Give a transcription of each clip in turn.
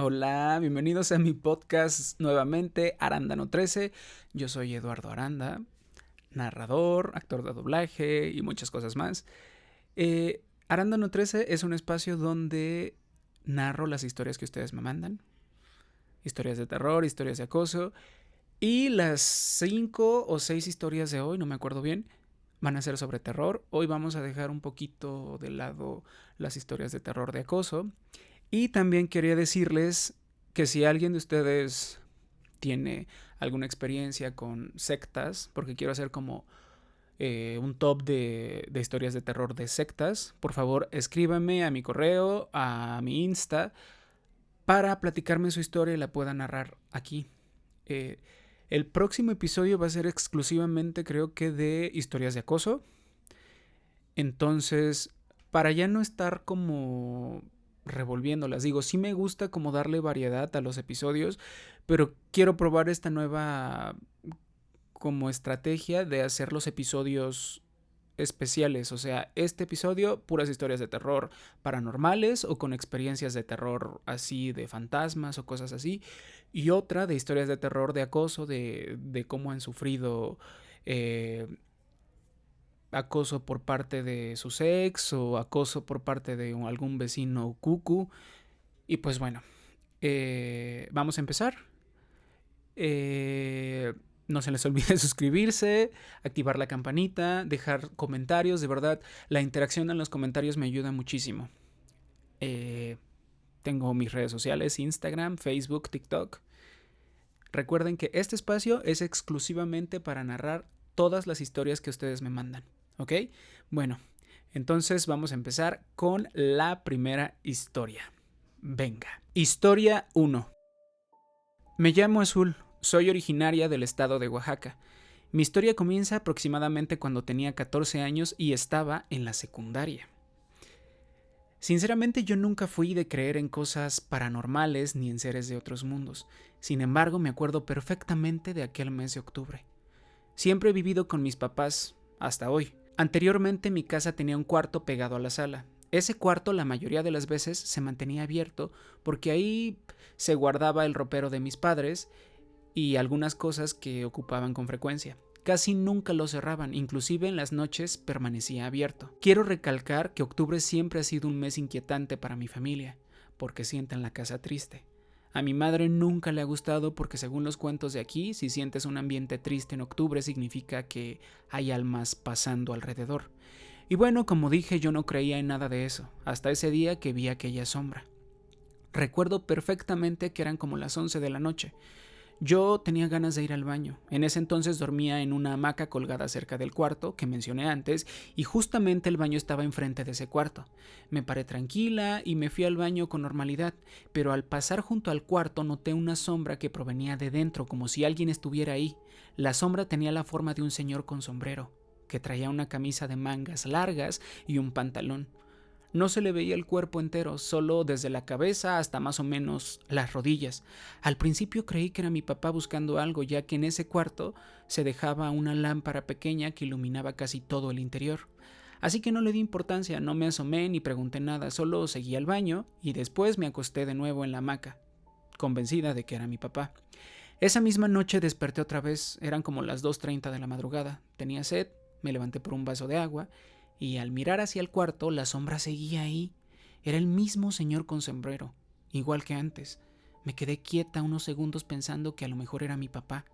Hola, bienvenidos a mi podcast nuevamente, Arándano 13. Yo soy Eduardo Aranda, narrador, actor de doblaje y muchas cosas más. Arándano 13 es un espacio donde narro las historias que ustedes me mandan. Historias de terror, historias de acoso. Y las 5 o 6 historias de hoy, no me acuerdo bien, van a ser sobre terror. Hoy vamos a dejar un poquito de lado las historias de terror de acoso. Y también quería decirles que si alguien de ustedes tiene alguna experiencia con sectas, porque quiero hacer como un top de historias de terror de sectas, por favor escríbame a mi correo, a mi Insta, para platicarme su historia y la pueda narrar aquí. Eh, el próximo episodio va a ser exclusivamente, creo que, de historias de acoso. Entonces, para ya no estar como revolviéndolas, digo, sí me gusta como darle variedad a los episodios, pero quiero probar esta nueva como estrategia de hacer los episodios especiales, o sea, este episodio puras historias de terror paranormales o con experiencias de terror así de fantasmas o cosas así, y otra de historias de terror de acoso, de cómo han sufrido eh, acoso por parte de su ex o acoso por parte de algún vecino cucu. Y pues bueno, vamos a empezar. No se les olvide suscribirse, activar la campanita, dejar comentarios. De verdad, la interacción en los comentarios me ayuda muchísimo. Tengo mis redes sociales, Instagram, Facebook, TikTok. Recuerden que este espacio es exclusivamente para narrar todas las historias que ustedes me mandan. ¿Ok? Bueno, entonces vamos a empezar con la primera historia. Venga. Historia 1. Me llamo Azul. Soy originaria del estado de Oaxaca. Mi historia comienza aproximadamente cuando tenía 14 años y estaba en la secundaria. Sinceramente yo nunca fui de creer en cosas paranormales ni en seres de otros mundos. Sin embargo, me acuerdo perfectamente de aquel mes de octubre. Siempre he vivido con mis papás, hasta hoy. Anteriormente mi casa tenía un cuarto pegado a la sala. Ese cuarto la mayoría de las veces se mantenía abierto porque ahí se guardaba el ropero de mis padres y algunas cosas que ocupaban con frecuencia. Casi nunca lo cerraban, inclusive en las noches permanecía abierto. Quiero recalcar que octubre siempre ha sido un mes inquietante para mi familia, porque sienten la casa triste. A mi madre nunca le ha gustado porque según los cuentos de aquí, si sientes un ambiente triste en octubre significa que hay almas pasando alrededor. Y bueno, como dije, yo no creía en nada de eso, hasta ese día que vi aquella sombra. Recuerdo perfectamente que eran como las 11 de la noche. Yo tenía ganas de ir al baño. En ese entonces dormía en una hamaca colgada cerca del cuarto que mencioné antes y justamente el baño estaba enfrente de ese cuarto. Me paré tranquila y me fui al baño con normalidad, pero al pasar junto al cuarto noté una sombra que provenía de dentro como si alguien estuviera ahí. La sombra tenía la forma de un señor con sombrero, que traía una camisa de mangas largas y un pantalón. No se le veía el cuerpo entero, solo desde la cabeza hasta más o menos las rodillas. Al principio creí que era mi papá buscando algo, ya que en ese cuarto se dejaba una lámpara pequeña que iluminaba casi todo el interior. Así que no le di importancia, no me asomé ni pregunté nada, solo seguí al baño y después me acosté de nuevo en la hamaca, convencida de que era mi papá. Esa misma noche desperté otra vez, eran como las 2:30 de la madrugada. Tenía sed, me levanté por un vaso de agua y al mirar hacia el cuarto la sombra seguía ahí. Era el mismo señor con sombrero, igual que antes. Me quedé quieta unos segundos pensando que a lo mejor era mi papá,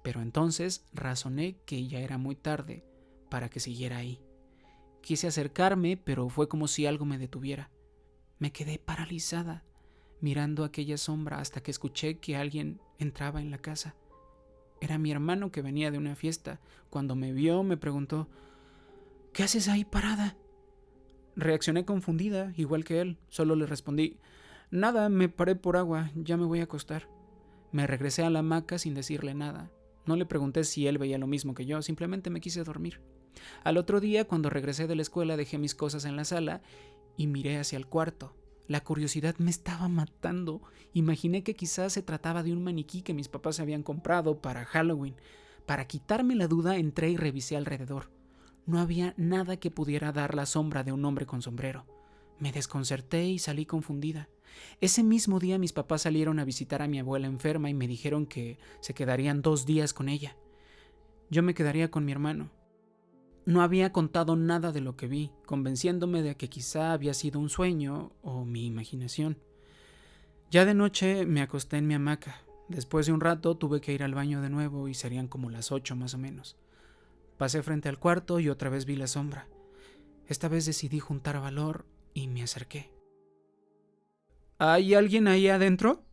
pero entonces razoné que ya era muy tarde para que siguiera ahí. Quise acercarme, pero fue como si algo me detuviera. Me quedé paralizada, mirando aquella sombra hasta que escuché que alguien entraba en la casa. Era mi hermano que venía de una fiesta. Cuando me vio me preguntó: ¿qué haces ahí parada? Reaccioné confundida, igual que él. Solo le respondí: nada, me paré por agua, ya me voy a acostar. Me regresé a la hamaca sin decirle nada. No le pregunté si él veía lo mismo que yo, simplemente me quise dormir. Al otro día, cuando regresé de la escuela, dejé mis cosas en la sala y miré hacia el cuarto. La curiosidad me estaba matando. Imaginé que quizás se trataba de un maniquí que mis papás habían comprado para Halloween. Para quitarme la duda, entré y revisé alrededor. No había nada que pudiera dar la sombra de un hombre con sombrero. Me desconcerté y salí confundida. Ese mismo día mis papás salieron a visitar a mi abuela enferma y me dijeron que se quedarían 2 días con ella. Yo me quedaría con mi hermano. No había contado nada de lo que vi, convenciéndome de que quizá había sido un sueño o mi imaginación. Ya de noche me acosté en mi hamaca. Después de un rato tuve que ir al baño de nuevo y serían como las 8 más o menos. Pasé frente al cuarto y otra vez vi la sombra. Esta vez decidí juntar valor y me acerqué. ¿Hay alguien ahí adentro?,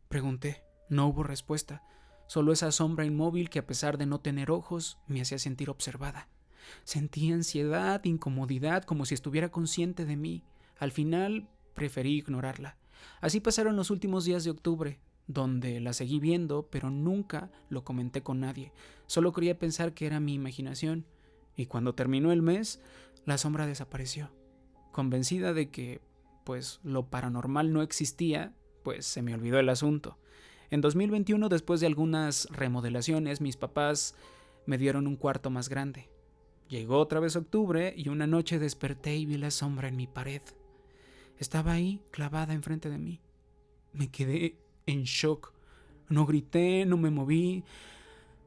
pregunté. No hubo respuesta, solo esa sombra inmóvil que, a pesar de no tener ojos, me hacía sentir observada. Sentí ansiedad, incomodidad, como si estuviera consciente de mí. Al final preferí ignorarla. Así pasaron los últimos días de octubre, donde la seguí viendo, pero nunca lo comenté con nadie. Solo quería pensar que era mi imaginación, y cuando terminó el mes, la sombra desapareció. Convencida de que, pues, lo paranormal no existía, pues se me olvidó el asunto. En 2021, después de algunas remodelaciones, mis papás me dieron un cuarto más grande. Llegó otra vez octubre y una noche desperté y vi la sombra en mi pared. Estaba ahí, clavada enfrente de mí. Me quedé en shock. No grité, no me moví,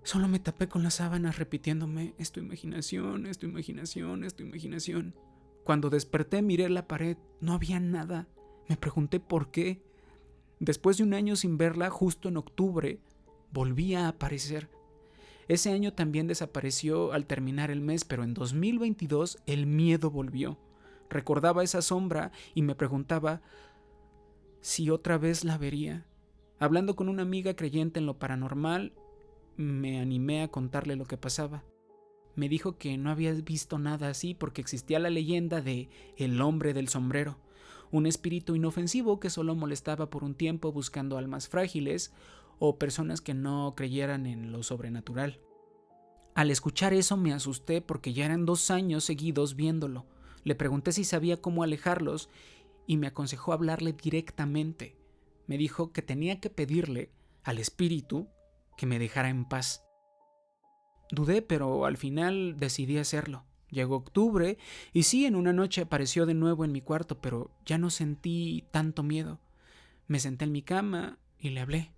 solo me tapé con las sábanas repitiéndome: es tu imaginación, es tu imaginación, es tu imaginación. Cuando desperté miré la pared, no había nada. Me pregunté por qué. Después de un año sin verla, justo en octubre, volvía a aparecer. Ese año también desapareció al terminar el mes, pero en 2022 el miedo volvió. Recordaba esa sombra y me preguntaba si otra vez la vería. Hablando con una amiga creyente en lo paranormal, me animé a contarle lo que pasaba. Me dijo que no había visto nada así porque existía la leyenda de el hombre del sombrero, un espíritu inofensivo que solo molestaba por un tiempo buscando almas frágiles o personas que no creyeran en lo sobrenatural. Al escuchar eso me asusté porque ya eran 2 años seguidos viéndolo. Le pregunté si sabía cómo alejarlos y me aconsejó hablarle directamente. Me dijo que tenía que pedirle al espíritu que me dejara en paz. Dudé, pero al final decidí hacerlo. Llegó octubre y sí, en una noche apareció de nuevo en mi cuarto, pero ya no sentí tanto miedo. Me senté en mi cama y le hablé.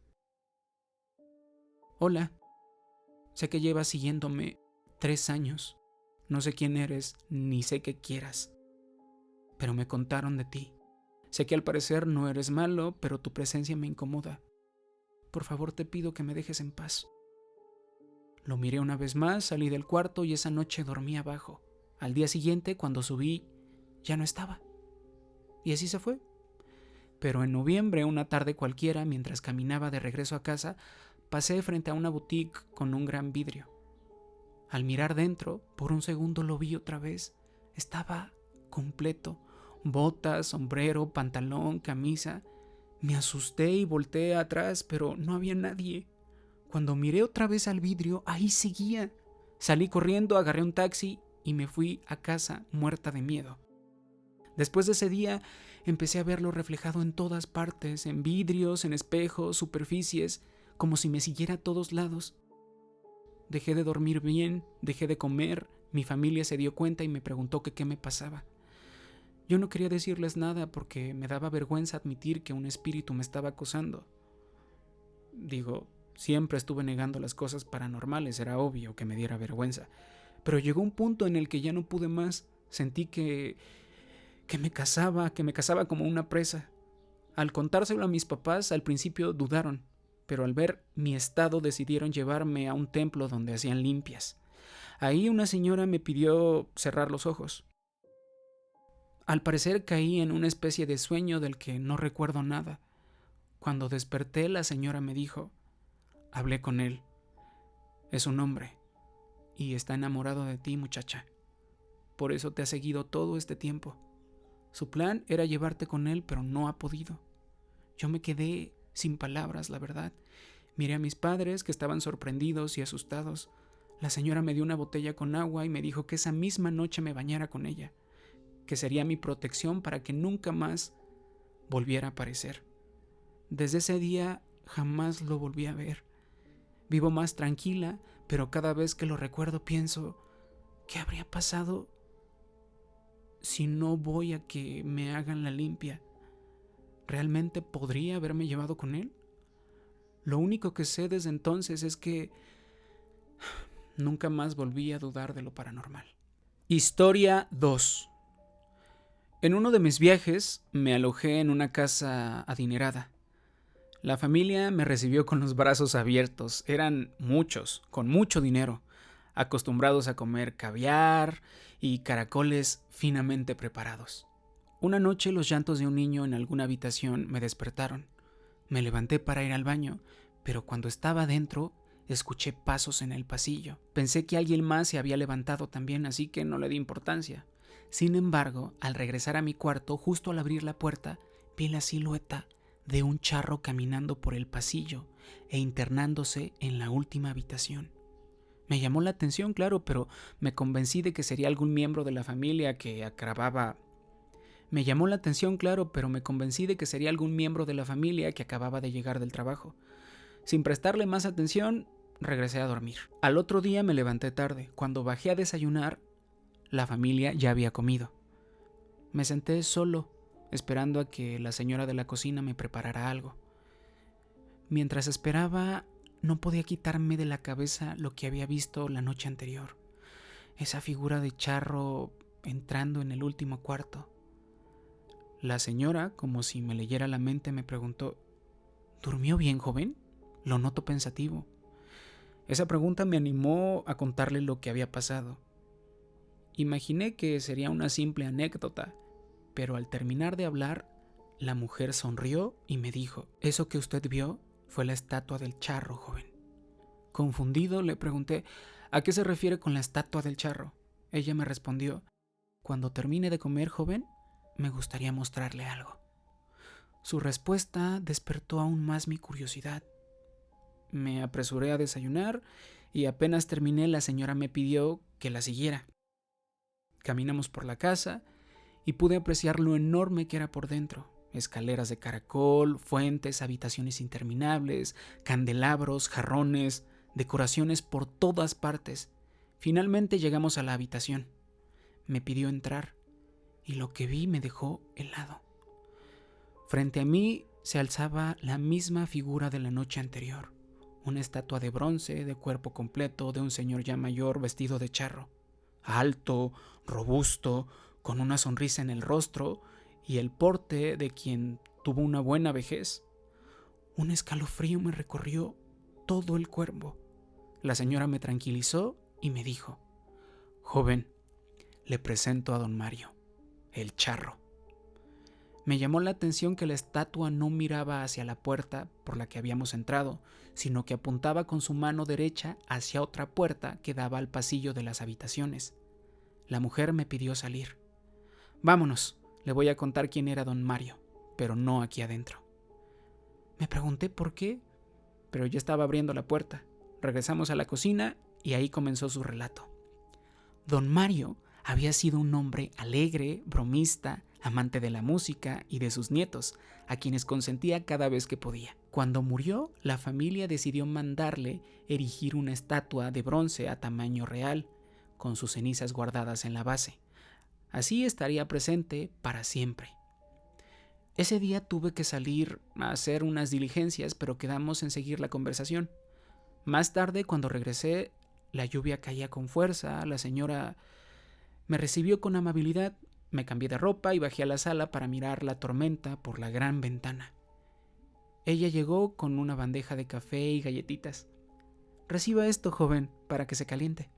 Hola, sé que llevas siguiéndome 3 años. No sé quién eres, ni sé qué quieras, pero me contaron de ti. Sé que al parecer no eres malo, pero tu presencia me incomoda. Por favor, te pido que me dejes en paz. Lo miré una vez más, salí del cuarto y esa noche dormí abajo. Al día siguiente, cuando subí, ya no estaba. Y así se fue. Pero en noviembre, una tarde cualquiera, mientras caminaba de regreso a casa, pasé frente a una boutique con un gran vidrio. Al mirar dentro, por un segundo lo vi otra vez. Estaba completo. Botas, sombrero, pantalón, camisa. Me asusté y volteé atrás, pero no había nadie. Cuando miré otra vez al vidrio, ahí seguía. Salí corriendo, agarré un taxi y me fui a casa muerta de miedo. Después de ese día, empecé a verlo reflejado en todas partes, en vidrios, en espejos, superficies, como si me siguiera a todos lados. Dejé de dormir bien, dejé de comer, mi familia se dio cuenta y me preguntó que qué me pasaba. Yo no quería decirles nada porque me daba vergüenza admitir que un espíritu me estaba acosando. Digo, siempre estuve negando las cosas paranormales, era obvio que me diera vergüenza. Pero llegó un punto en el que ya no pude más. Sentí que me casaba como una presa. Al contárselo a mis papás, al principio dudaron, pero al ver mi estado decidieron llevarme a un templo donde hacían limpias. Ahí una señora me pidió cerrar los ojos. Al parecer caí en una especie de sueño del que no recuerdo nada. Cuando desperté, la señora me dijo: hablé con él. Es un hombre y está enamorado de ti, muchacha. Por eso te ha seguido todo este tiempo. Su plan era llevarte con él, pero no ha podido. Yo me quedé sin palabras, la verdad. Miré a mis padres, que estaban sorprendidos y asustados. La señora me dio una botella con agua y me dijo que esa misma noche me bañara con ella, que sería mi protección para que nunca más volviera a aparecer. Desde ese día jamás lo volví a ver. Vivo más tranquila, pero cada vez que lo recuerdo pienso: ¿qué habría pasado si no voy a que me hagan la limpia, ¿realmente podría haberme llevado con él? Lo único que sé desde entonces es que nunca más volví a dudar de lo paranormal. Historia 2. En uno de mis viajes me alojé en una casa adinerada. La familia me recibió con los brazos abiertos. Eran muchos, con mucho dinero, acostumbrados a comer caviar y caracoles finamente preparados. Una noche los llantos de un niño en alguna habitación me despertaron. Me levanté para ir al baño, pero cuando estaba dentro escuché pasos en el pasillo. Pensé que alguien más se había levantado también, así que no le di importancia. Sin embargo, al regresar a mi cuarto, justo al abrir la puerta, vi la silueta de un charro caminando por el pasillo e internándose en la última habitación. Me llamó la atención, claro, pero me convencí de que sería algún miembro de la familia que acababa de llegar del trabajo. Sin prestarle más atención, regresé a dormir. Al otro día me levanté tarde. Cuando bajé a desayunar, la familia ya había comido. Me senté solo, esperando a que la señora de la cocina me preparara algo. Mientras esperaba, no podía quitarme de la cabeza lo que había visto la noche anterior. Esa figura de charro entrando en el último cuarto. La señora, como si me leyera la mente, me preguntó: ¿durmió bien, joven? Lo noto pensativo. Esa pregunta me animó a contarle lo que había pasado. Imaginé que sería una simple anécdota, pero al terminar de hablar, la mujer sonrió y me dijo: eso que usted vio fue la estatua del charro, joven. Confundido, le pregunté: ¿a qué se refiere con la estatua del charro? Ella me respondió: cuando termine de comer, joven, me gustaría mostrarle algo. Su respuesta despertó aún más mi curiosidad. Me apresuré a desayunar y apenas terminé, la señora me pidió que la siguiera. Caminamos por la casa y pude apreciar lo enorme que era por dentro. Escaleras de caracol, fuentes, habitaciones interminables, candelabros, jarrones, decoraciones por todas partes. Finalmente llegamos a la habitación. Me pidió entrar y lo que vi me dejó helado. Frente a mí se alzaba la misma figura de la noche anterior, una estatua de bronce de cuerpo completo de un señor ya mayor vestido de charro, alto, robusto, con una sonrisa en el rostro y el porte de quien tuvo una buena vejez. Un escalofrío me recorrió todo el cuerpo. La señora me tranquilizó y me dijo: joven, le presento a don Mario, el charro. Me llamó la atención que la estatua no miraba hacia la puerta por la que habíamos entrado, sino que apuntaba con su mano derecha hacia otra puerta que daba al pasillo de las habitaciones. La mujer me pidió salir. Vámonos, le voy a contar quién era don Mario, pero no aquí adentro. Me pregunté por qué, pero ya estaba abriendo la puerta. Regresamos a la cocina y ahí comenzó su relato. Don Mario había sido un hombre alegre, bromista, amante de la música y de sus nietos, a quienes consentía cada vez que podía. Cuando murió, la familia decidió mandarle erigir una estatua de bronce a tamaño real, con sus cenizas guardadas en la base. Así estaría presente para siempre. Ese día tuve que salir a hacer unas diligencias, pero quedamos en seguir la conversación. Más tarde, cuando regresé, la lluvia caía con fuerza. La señora me recibió con amabilidad. Me cambié de ropa y bajé a la sala para mirar la tormenta por la gran ventana. Ella llegó con una bandeja de café y galletitas. Reciba esto, joven, para que se caliente.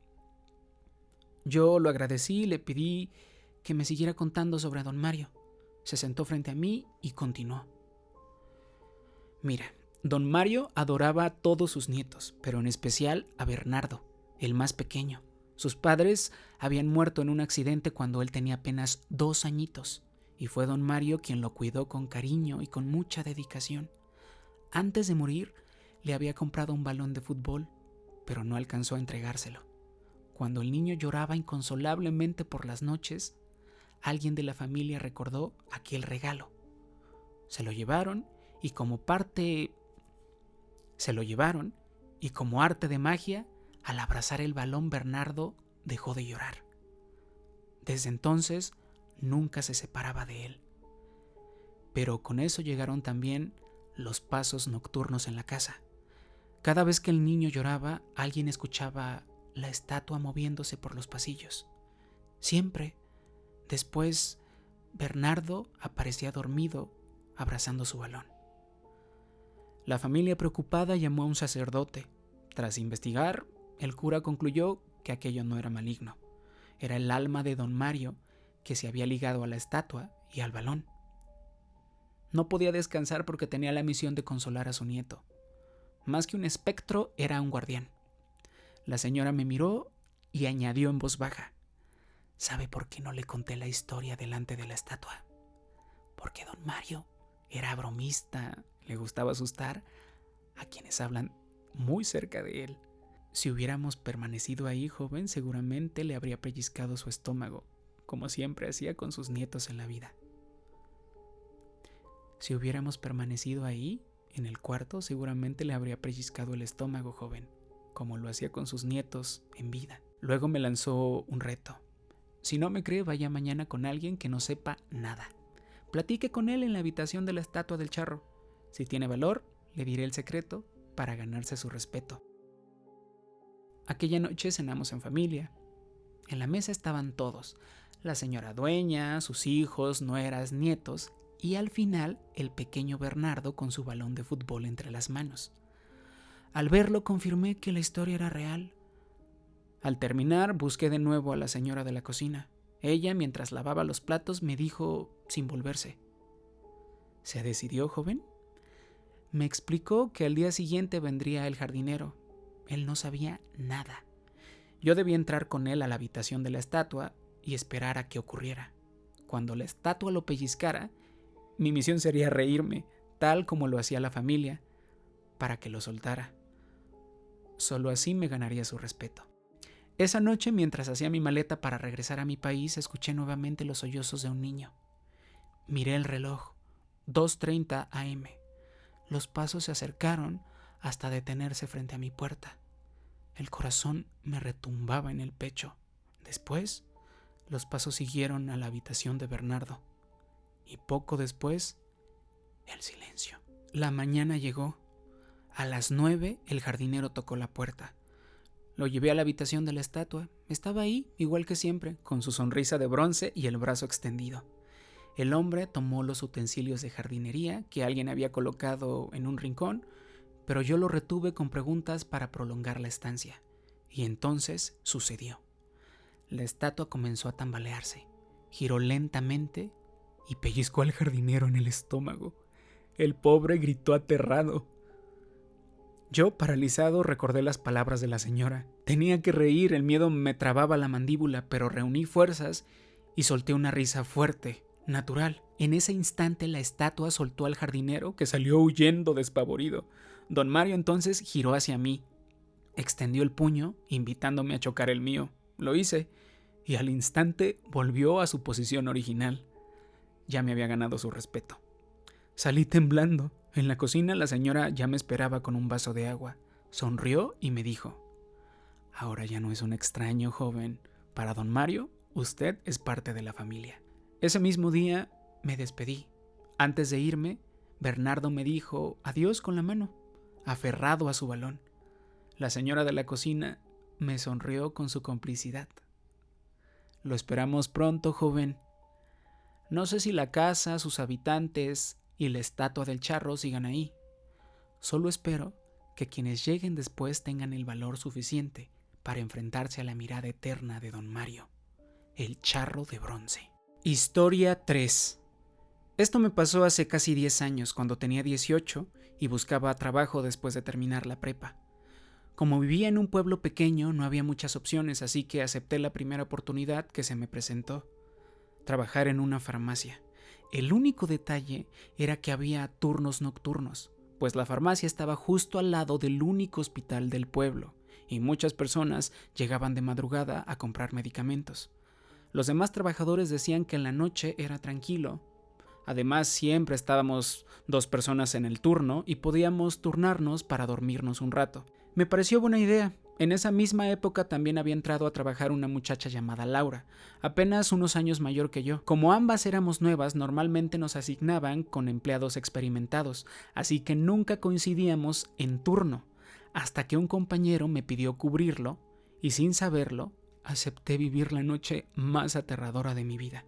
Yo lo agradecí y le pedí que me siguiera contando sobre don Mario. Se sentó frente a mí y continuó. Mira, don Mario adoraba a todos sus nietos, pero en especial a Bernardo, el más pequeño. Sus padres habían muerto en un accidente cuando él tenía apenas 2 añitos, y fue don Mario quien lo cuidó con cariño y con mucha dedicación. Antes de morir, le había comprado un balón de fútbol, pero no alcanzó a entregárselo. Cuando el niño lloraba inconsolablemente por las noches, alguien de la familia recordó aquel regalo. Se lo llevaron y como arte de magia, al abrazar el balón, Bernardo dejó de llorar. Desde entonces nunca se separaba de él. Pero con eso llegaron también los pasos nocturnos en la casa. Cada vez que el niño lloraba, alguien escuchaba la estatua moviéndose por los pasillos. Siempre. Después, Bernardo aparecía dormido, abrazando su balón. La familia preocupada llamó a un sacerdote. Tras investigar, el cura concluyó que aquello no era maligno. Era el alma de don Mario que se había ligado a la estatua y al balón. No podía descansar porque tenía la misión de consolar a su nieto. Más que un espectro, era un guardián. La señora me miró y añadió en voz baja: ¿sabe por qué no le conté la historia delante de la estatua? Porque don Mario era bromista, le gustaba asustar a quienes hablan muy cerca de él. Si hubiéramos permanecido ahí, joven, seguramente le habría pellizcado su estómago, como siempre hacía con sus nietos en la vida. Si hubiéramos permanecido ahí, en el cuarto, seguramente le habría pellizcado el estómago, joven, como lo hacía con sus nietos en vida. Luego me lanzó un reto. Si no me cree, vaya mañana con alguien que no sepa nada. Platique con él en la habitación de la estatua del charro. Si tiene valor, le diré el secreto para ganarse su respeto. Aquella noche cenamos en familia. En la mesa estaban todos: la señora dueña, sus hijos, nueras, nietos, y al final el pequeño Bernardo con su balón de fútbol entre las manos. Al verlo confirmé que la historia era real. Al terminar, busqué de nuevo a la señora de la cocina. Ella, mientras lavaba los platos, me dijo sin volverse: ¿se decidió, joven? Me explicó que al día siguiente vendría el jardinero. Él no sabía nada. Yo debía entrar con él a la habitación de la estatua y esperar a que ocurriera. Cuando la estatua lo pellizcara, mi misión sería reírme, tal como lo hacía la familia, para que lo soltara. Solo así me ganaría su respeto. Esa noche, mientras hacía mi maleta para regresar a mi país, escuché nuevamente los sollozos de un niño. Miré el reloj, 2:30 a.m. Los pasos se acercaron hasta detenerse frente a mi puerta. El corazón me retumbaba en el pecho. Después, los pasos siguieron a la habitación de Bernardo. Y poco después, el silencio. La mañana llegó. A las 9, el jardinero tocó la puerta. Lo llevé a la habitación de la estatua. Estaba ahí, igual que siempre, con su sonrisa de bronce y el brazo extendido. El hombre tomó los utensilios de jardinería que alguien había colocado en un rincón, pero yo lo retuve con preguntas para prolongar la estancia. Y entonces sucedió. La estatua comenzó a tambalearse, giró lentamente y pellizcó al jardinero en el estómago. El pobre gritó aterrado. Yo, paralizado, recordé las palabras de la señora. Tenía que reír, el miedo me trababa la mandíbula, pero reuní fuerzas y solté una risa fuerte, natural. En ese instante la estatua soltó al jardinero, que salió huyendo despavorido. Don Mario entonces giró hacia mí. Extendió el puño, invitándome a chocar el mío. Lo hice, y al instante volvió a su posición original. Ya me había ganado su respeto. Salí temblando. En la cocina la señora ya me esperaba con un vaso de agua. Sonrió y me dijo: ahora ya no es un extraño, joven. Para don Mario, usted es parte de la familia. Ese mismo día me despedí. Antes de irme, Bernardo me dijo adiós con la mano, aferrado a su balón. La señora de la cocina me sonrió con su complicidad. Lo esperamos pronto, joven. No sé si la casa, sus habitantes y la estatua del charro sigan ahí. Solo espero que quienes lleguen después tengan el valor suficiente para enfrentarse a la mirada eterna de don Mario, el charro de bronce. Historia 3. Esto me pasó hace casi 10 años, cuando tenía 18 y buscaba trabajo después de terminar la prepa. Como vivía en un pueblo pequeño, no había muchas opciones, así que acepté la primera oportunidad que se me presentó: trabajar en una farmacia. El único detalle era que había turnos nocturnos, pues la farmacia estaba justo al lado del único hospital del pueblo, y muchas personas llegaban de madrugada a comprar medicamentos. Los demás trabajadores decían que en la noche era tranquilo. Además, siempre estábamos 2 personas en el turno y podíamos turnarnos para dormirnos un rato. Me pareció buena idea, En esa misma época también había entrado a trabajar una muchacha llamada Laura, apenas unos años mayor que yo. Como ambas éramos nuevas, normalmente nos asignaban con empleados experimentados, así que nunca coincidíamos en turno, hasta que un compañero me pidió cubrirlo y sin saberlo, acepté vivir la noche más aterradora de mi vida.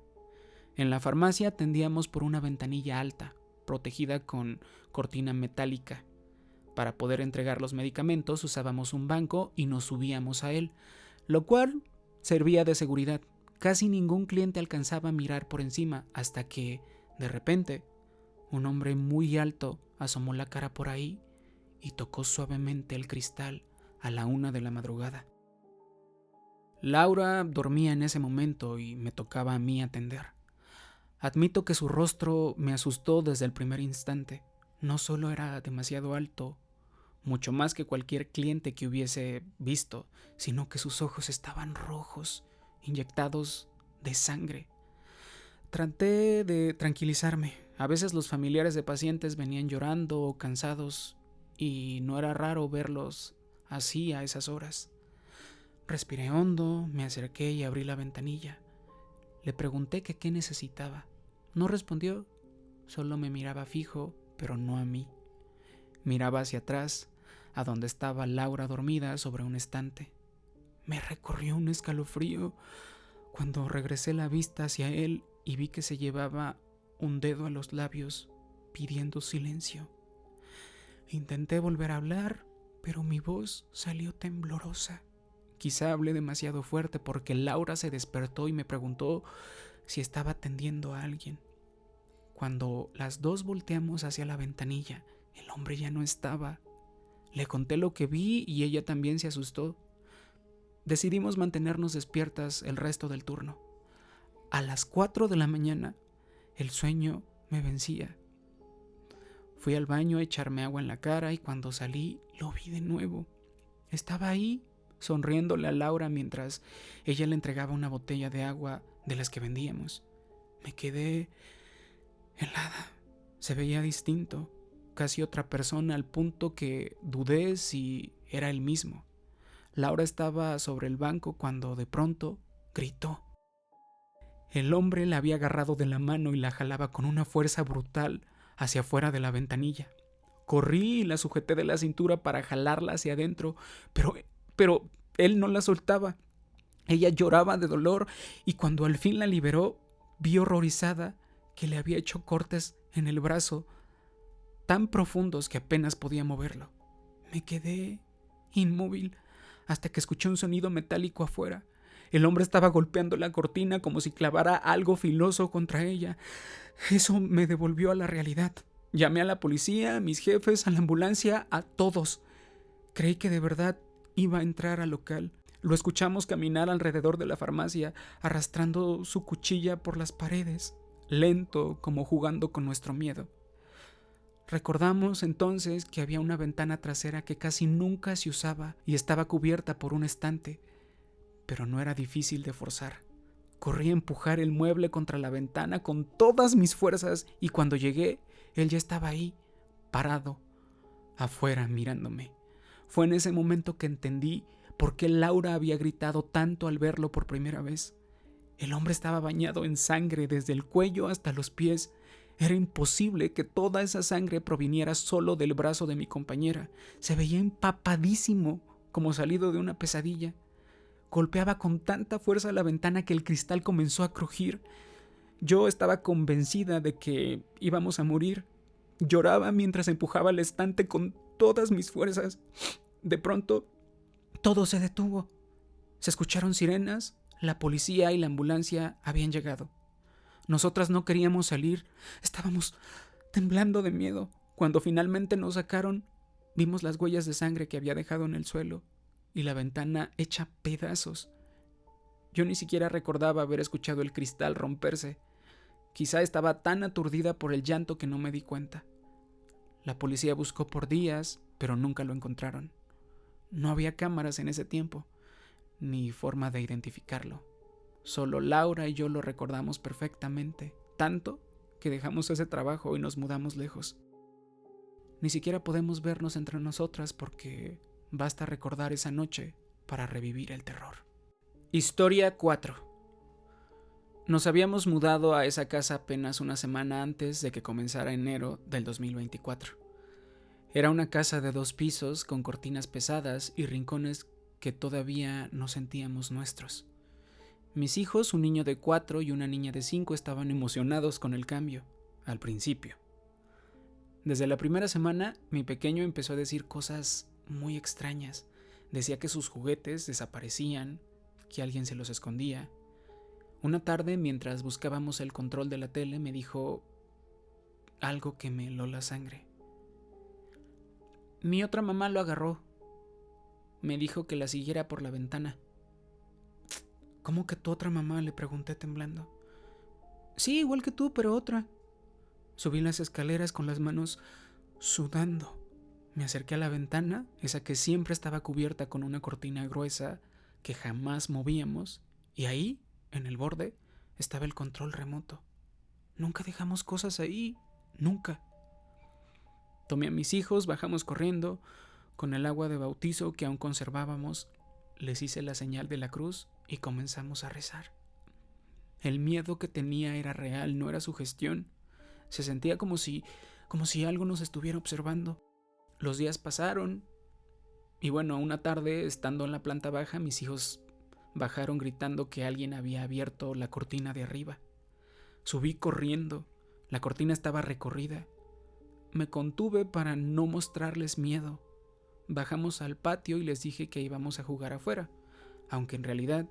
En la farmacia atendíamos por una ventanilla alta, protegida con cortina metálica. Para poder entregar los medicamentos usábamos un banco y nos subíamos a él, lo cual servía de seguridad. Casi ningún cliente alcanzaba a mirar por encima hasta que, de repente, un hombre muy alto asomó la cara por ahí y tocó suavemente el cristal a la 1 de la madrugada. Laura dormía en ese momento y me tocaba a mí atender. Admito que su rostro me asustó desde el primer instante. No solo era demasiado alto, mucho más que cualquier cliente que hubiese visto, sino que sus ojos estaban rojos, inyectados de sangre. Traté de tranquilizarme. A veces los familiares de pacientes venían llorando o cansados y no era raro verlos así a esas horas. Respiré hondo, me acerqué y abrí la ventanilla. Le pregunté que qué necesitaba. No respondió, solo me miraba fijo, pero no a mí. Miraba hacia atrás, a donde estaba Laura dormida sobre un estante. Me recorrió un escalofrío cuando regresé la vista hacia él y vi que se llevaba un dedo a los labios, pidiendo silencio. Intenté volver a hablar, pero mi voz salió temblorosa. Quizá hablé demasiado fuerte porque Laura se despertó y me preguntó si estaba atendiendo a alguien. Cuando las dos volteamos hacia la ventanilla, el hombre ya no estaba. Le conté lo que vi y ella también se asustó. Decidimos mantenernos despiertas el resto del turno. A las 4 de la mañana, el sueño me vencía. Fui al baño a echarme agua en la cara y cuando salí lo vi de nuevo. Estaba ahí, sonriéndole a Laura mientras ella le entregaba una botella de agua de las que vendíamos. Me quedé helada. Se veía distinto, casi otra persona, al punto que dudé si era el mismo. Laura estaba sobre el banco cuando de pronto gritó. El hombre la había agarrado de la mano y la jalaba con una fuerza brutal hacia afuera de la ventanilla. Corrí y la sujeté de la cintura para jalarla hacia adentro, pero él no la soltaba. Ella lloraba de dolor y cuando al fin la liberó, vi horrorizada que le había hecho cortes en el brazo tan profundos que apenas podía moverlo. Me quedé inmóvil hasta que escuché un sonido metálico afuera. El hombre estaba golpeando la cortina como si clavara algo filoso contra ella. Eso me devolvió a la realidad. Llamé a la policía, a mis jefes, a la ambulancia, a todos. Creí que de verdad iba a entrar al local. Lo escuchamos caminar alrededor de la farmacia, arrastrando su cuchilla por las paredes, lento, como jugando con nuestro miedo. Recordamos entonces que había una ventana trasera que casi nunca se usaba y estaba cubierta por un estante, pero no era difícil de forzar. Corrí a empujar el mueble contra la ventana con todas mis fuerzas y cuando llegué, él ya estaba ahí, parado, afuera mirándome. Fue en ese momento que entendí por qué Laura había gritado tanto al verlo por primera vez. El hombre estaba bañado en sangre desde el cuello hasta los pies. Era imposible que toda esa sangre proviniera solo del brazo de mi compañera. Se veía empapadísimo, como salido de una pesadilla. Golpeaba con tanta fuerza la ventana que el cristal comenzó a crujir. Yo estaba convencida de que íbamos a morir. Lloraba mientras empujaba el estante con todas mis fuerzas. De pronto, todo se detuvo. Se escucharon sirenas, la policía y la ambulancia habían llegado. Nosotras no queríamos salir, estábamos temblando de miedo. Cuando finalmente nos sacaron, vimos las huellas de sangre que había dejado en el suelo y la ventana hecha pedazos. Yo ni siquiera recordaba haber escuchado el cristal romperse. Quizá estaba tan aturdida por el llanto que no me di cuenta. La policía buscó por días, pero nunca lo encontraron. No había cámaras en ese tiempo, ni forma de identificarlo. Solo Laura y yo lo recordamos perfectamente, tanto que dejamos ese trabajo y nos mudamos lejos. Ni siquiera podemos vernos entre nosotras porque Basta recordar esa noche para revivir el terror. Historia 4. Nos habíamos mudado a esa casa apenas una semana antes de que comenzara enero del 2024. Era una casa de 2 pisos con cortinas pesadas y rincones que todavía no sentíamos nuestros. Mis hijos, un niño de 4 y una niña de 5, estaban emocionados con el cambio, al principio. Desde la primera semana, mi pequeño empezó a decir cosas muy extrañas. Decía que sus juguetes desaparecían, que alguien se los escondía. Una tarde, mientras buscábamos el control de la tele, me dijo algo que me heló la sangre. Mi otra mamá lo agarró. Me dijo que la siguiera por la ventana. ¿Cómo que tu otra mamá?, le pregunté temblando. Sí, igual que tú, pero otra. Subí las escaleras con las manos sudando. Me acerqué a la ventana, esa que siempre estaba cubierta con una cortina gruesa que jamás movíamos, y ahí, en el borde, estaba el control remoto. Nunca dejamos cosas ahí, nunca. Tomé a mis hijos, bajamos corriendo. Con el agua de bautizo que aún conservábamos, les hice la señal de la cruz y comenzamos a rezar. El miedo que tenía era real, no era sugestión. Se sentía como si algo nos estuviera observando. Los días pasaron y bueno, una tarde, estando en la planta baja, mis hijos bajaron gritando que alguien había abierto la cortina de arriba. Subí corriendo. La cortina estaba recorrida. Me contuve para no mostrarles miedo. Bajamos al patio y les dije que íbamos a jugar afuera, aunque en realidad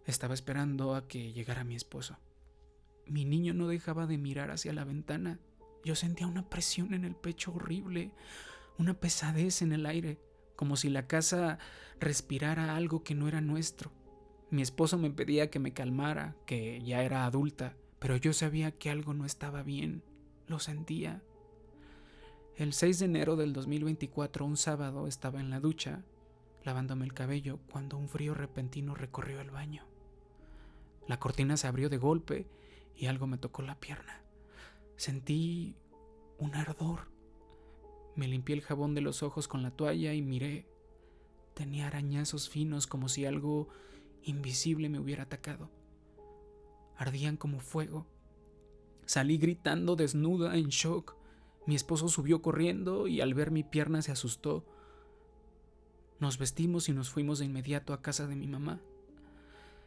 estaba esperando a que llegara mi esposo. Mi niño no dejaba de mirar hacia la ventana. Yo sentía una presión en el pecho horrible, una pesadez en el aire, como si la casa respirara algo que no era nuestro. Mi esposo me pedía que me calmara, que ya era adulta, pero yo sabía que algo no estaba bien, lo sentía. El 6 de enero del 2024, un sábado, estaba en la ducha, lavándome el cabello, cuando un frío repentino recorrió el baño. La cortina se abrió de golpe y algo me tocó la pierna. Sentí un ardor. Me limpié el jabón de los ojos con la toalla y miré. Tenía arañazos finos, como si algo invisible me hubiera atacado. Ardían como fuego. Salí gritando, desnuda, en shock. Mi esposo subió corriendo y al ver mi pierna se asustó. Nos vestimos y nos fuimos de inmediato a casa de mi mamá.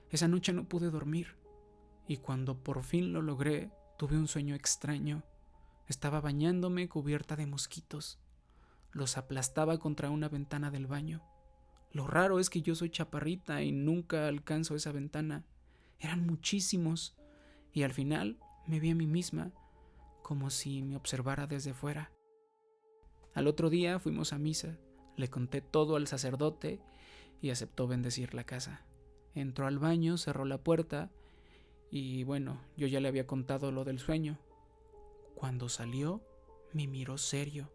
Esa noche no pude dormir y cuando por fin lo logré, tuve un sueño extraño. Estaba bañándome cubierta de mosquitos. Los aplastaba contra una ventana del baño. Lo raro es que yo soy chaparrita y nunca alcanzo esa ventana. Eran muchísimos y al final me vi a mí misma, como si me observara desde fuera. Al otro día fuimos a misa, le conté todo al sacerdote y aceptó bendecir la casa. Entró al baño, cerró la puerta y bueno, yo ya le había contado lo del sueño. Cuando salió, me miró serio.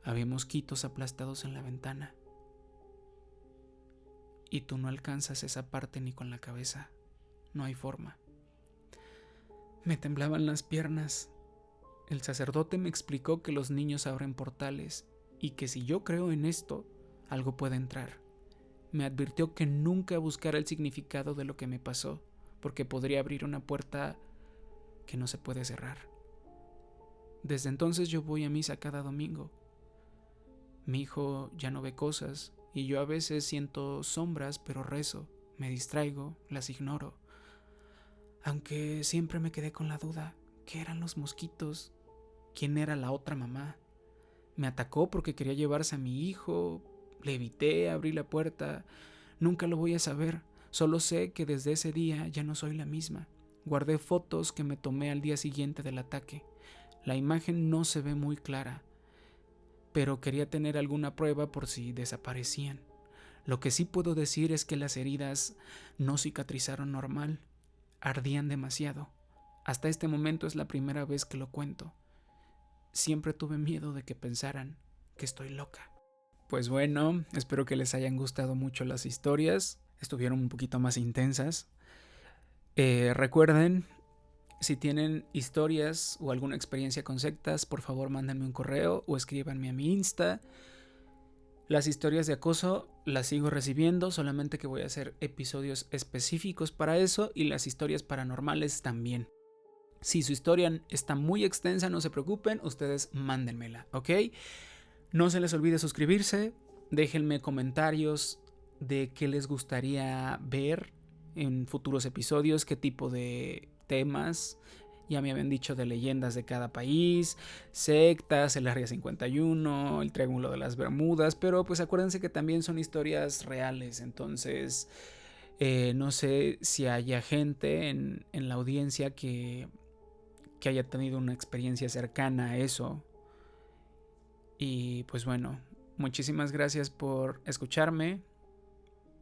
Había mosquitos aplastados en la ventana. Y tú no alcanzas esa parte ni con la cabeza. No hay forma. Me temblaban las piernas. El sacerdote me explicó que los niños abren portales y que si yo creo en esto, algo puede entrar. Me advirtió que nunca buscara el significado de lo que me pasó, porque podría abrir una puerta que no se puede cerrar. Desde entonces yo voy a misa cada domingo. Mi hijo ya no ve cosas y yo a veces siento sombras, pero rezo, me distraigo, las ignoro. Aunque siempre me quedé con la duda, ¿qué eran los mosquitos? ¿Quién era la otra mamá? Me atacó porque quería llevarse a mi hijo, le evité, abrí la puerta. Nunca lo voy a saber, solo sé que desde ese día ya no soy la misma. Guardé fotos que me tomé al día siguiente del ataque. La imagen no se ve muy clara, pero quería tener alguna prueba por si desaparecían. Lo que sí puedo decir es que las heridas no cicatrizaron normal, ardían demasiado. Hasta este momento es la primera vez que lo cuento. Siempre tuve miedo de que pensaran que estoy loca. Pues bueno, espero que les hayan gustado mucho las historias. Estuvieron un poquito más intensas. Recuerden, si tienen historias o alguna experiencia con sectas, por favor mándenme un correo o escríbanme a mi Insta. Las historias de acoso las sigo recibiendo, solamente que voy a hacer episodios específicos para eso, y las historias paranormales también. Si su historia está muy extensa, no se preocupen, ustedes mándenmela, ¿ok? No se les olvide suscribirse, déjenme comentarios de qué les gustaría ver en futuros episodios, qué tipo de temas. Ya me habían dicho de leyendas de cada país, sectas, el Área 51, el Triángulo de las Bermudas, pero pues acuérdense que también son historias reales, entonces no sé si haya gente en la audiencia que haya tenido una experiencia cercana a eso. Y pues bueno, muchísimas gracias por escucharme.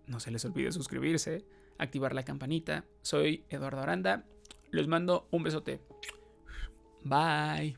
No se les olvide suscribirse, activar la campanita. Soy Eduardo Aranda. Les mando un besote. Bye.